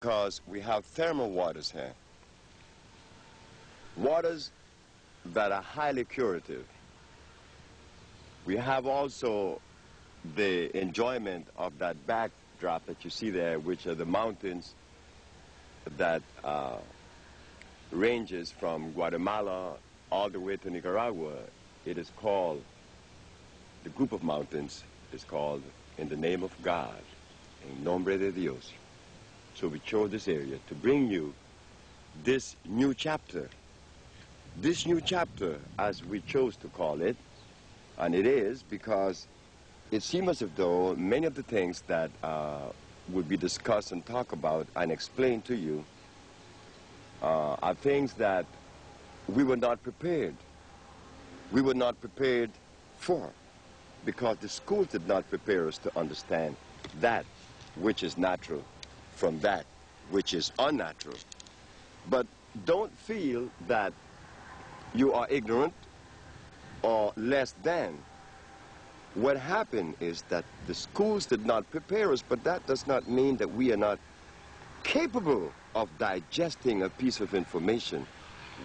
because we have thermal waters here. Waters that are highly curative. We have also the enjoyment of that backdrop that you see there, which are the mountains that ranges from Guatemala all the way to Nicaragua. It is called, the group of mountains is called In the Name of God, En Nombre de Dios. So we chose this area to bring you this new chapter. This new chapter, as we chose to call it, and it is because it seems as if though many of the things that would be discussed and talked about and explained to you are things that we were not prepared. We were not prepared for, because the schools did not prepare us to understand that which is natural from that which is unnatural. But don't feel that you are ignorant or less than. What happened is that the schools did not prepare us, but that does not mean that we are not capable of digesting a piece of information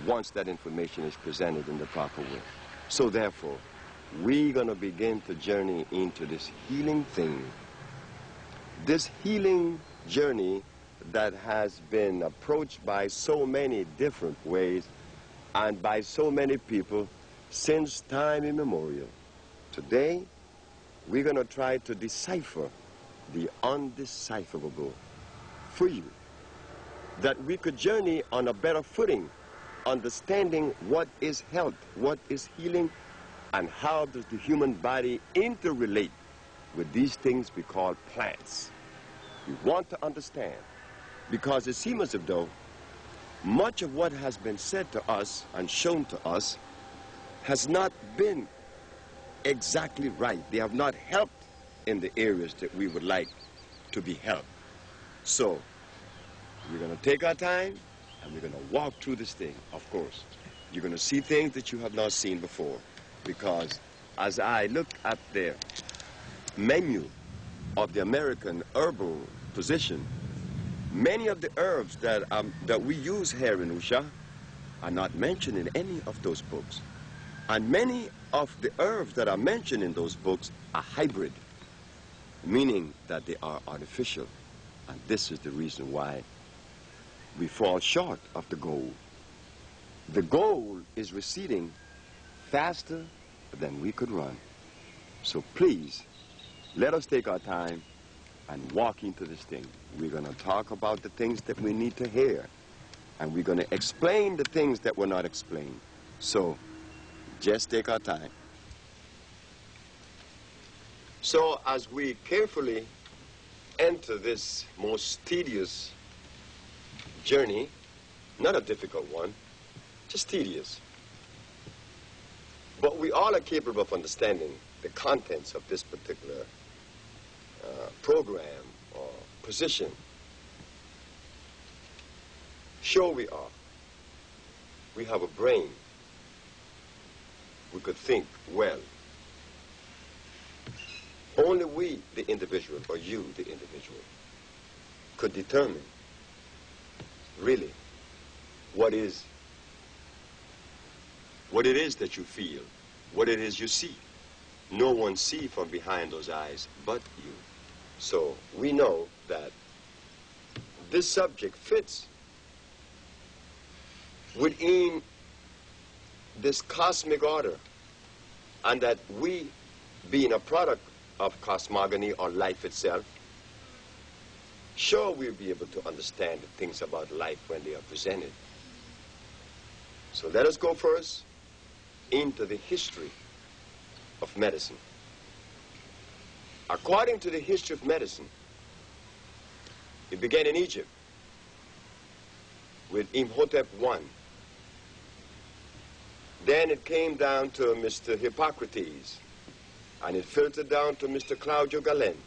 once that information is presented in the proper way. So therefore, we're going to begin to journey into this healing thing. This healing journey that has been approached by so many different ways and by so many people since time immemorial. Today, we're going to try to decipher the undecipherable for you, that we could journey on a better footing, understanding what is health, what is healing, and how does the human body interrelate with these things we call plants. We want to understand, because it seems as if though much of what has been said to us and shown to us has not been exactly right. They have not helped in the areas that we would like to be helped. So we're going to take our time and we're going to walk through this thing. Of course, you're going to see things that you have not seen before, because as I look at the menu of the American herbal position, many of the herbs that we use here in Usha are not mentioned in any of those books. And many of the herbs that are mentioned in those books are hybrid, meaning that they are artificial. And this is the reason why we fall short of the goal. The goal is receding faster than we could run. So please, let us take our time and walk into this thing. We're going to talk about the things that we need to hear, and we're going to explain the things that were not explained. So just take our time. So as we carefully enter this most tedious journey, not a difficult one, just tedious, but we all are capable of understanding the contents of this particular program or position. Sure we are. We have a brain. We could think well. Only we, the individual, or you, the individual, could determine really what it is that you feel, what it is you see. No one sees from behind those eyes but you. So we know that this subject fits within this cosmic order, and that we, being a product of cosmogony or life itself, sure we'll be able to understand the things about life when they are presented. So let us go first into the history of medicine. According to the history of medicine, it began in Egypt with Imhotep I. Then it came down to Mr. Hippocrates, and it filtered down to Mr. Claudio Galen.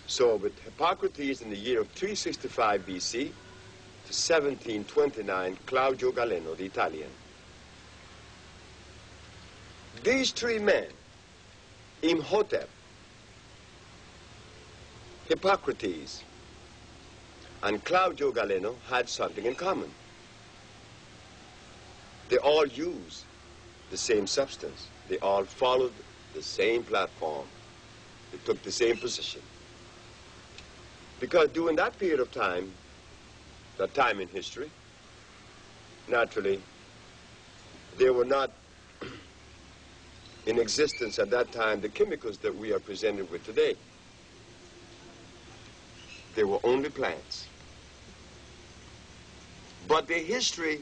So with Hippocrates in the year of 365 BC to 1729, Claudio Galeno, the Italian. These three men, Imhotep, Hippocrates, and Claudio Galeno had something in common. They all used the same substance. They all followed the same platform. They took the same position. Because during that period of time, that time in history, naturally, there were not in existence at that time the chemicals that we are presented with today. They were only plants. But the history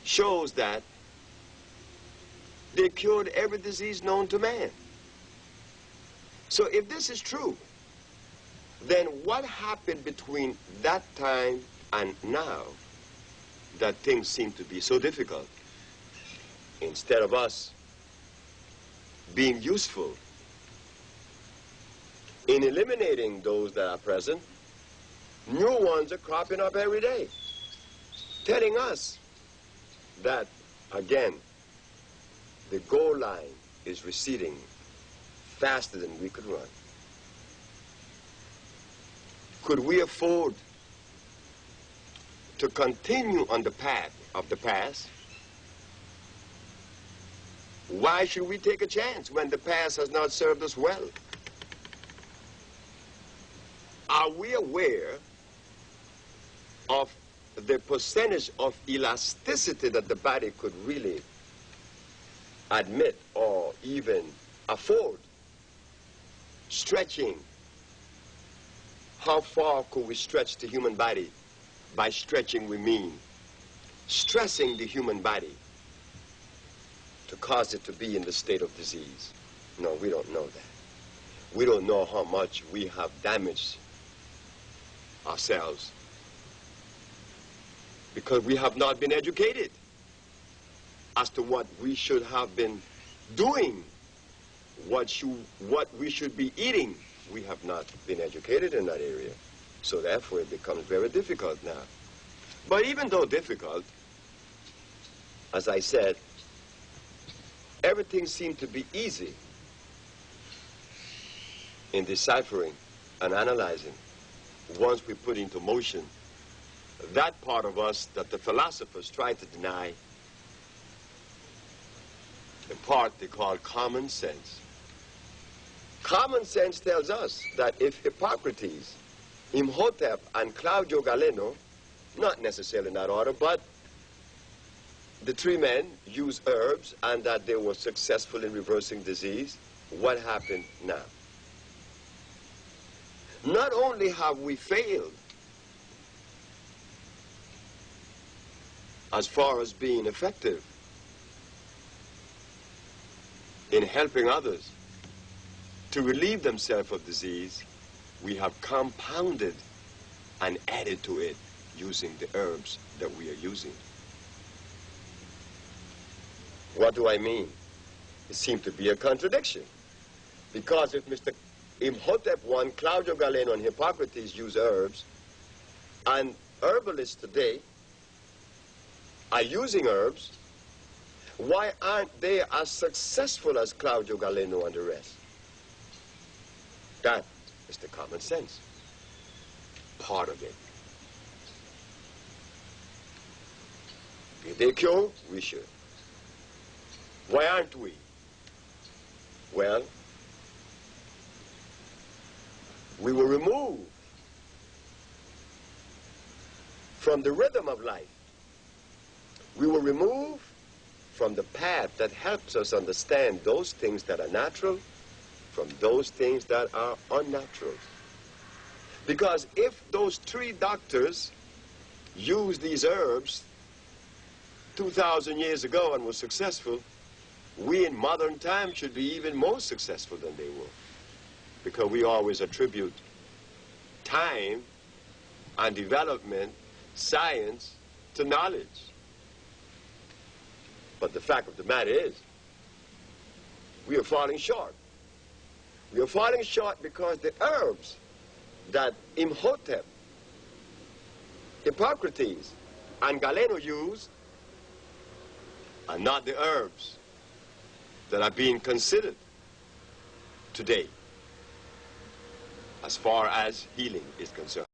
shows that they cured every disease known to man. So if this is true, then what happened between that time and now that things seem to be so difficult? Instead of us being useful in eliminating those that are present, new ones are cropping up every day, telling us that, again, the goal line is receding faster than we could run. Could we afford to continue on the path of the past? Why should we take a chance when the past has not served us well? Are we aware of the percentage of elasticity that the body could really admit or even afford? Stretching. How far could we stretch the human body? By stretching, we mean stressing the human body to cause it to be in the state of disease. No, we don't know that. We don't know how much we have damaged ourselves because we have not been educated as to what we should have been doing, what we should be eating. We have not been educated in that area. So therefore it becomes very difficult now. But even though difficult, as I said, everything seemed to be easy in deciphering and analyzing once we put into motion that part of us that the philosophers try to deny, the part they call common sense. Common sense tells us that if Hippocrates, Imhotep, and Claudio Galeno, not necessarily in that order, but the three men used herbs and that they were successful in reversing disease, what happened now? Not only have we failed as far as being effective in helping others to relieve themselves of disease, we have compounded and added to it using the herbs that we are using. What do I mean? It seems to be a contradiction. Because if Mr. Imhotep I, Claudio Galeno, and Hippocrates use herbs, and herbalists today are using herbs, why aren't they as successful as Claudio Galeno and the rest? That is the common sense part of it. If they cure, we should. Why aren't we? Well, we were removed from the rhythm of life. We were removed from the path that helps us understand those things that are natural from those things that are unnatural. Because if those three doctors used these herbs 2,000 years ago and were successful, we in modern times should be even more successful than they were. Because we always attribute time and development, science, to knowledge. But the fact of the matter is, we are falling short. We are falling short because the herbs that Imhotep, Hippocrates, and Galeno used are not the herbs that are being considered today as far as healing is concerned.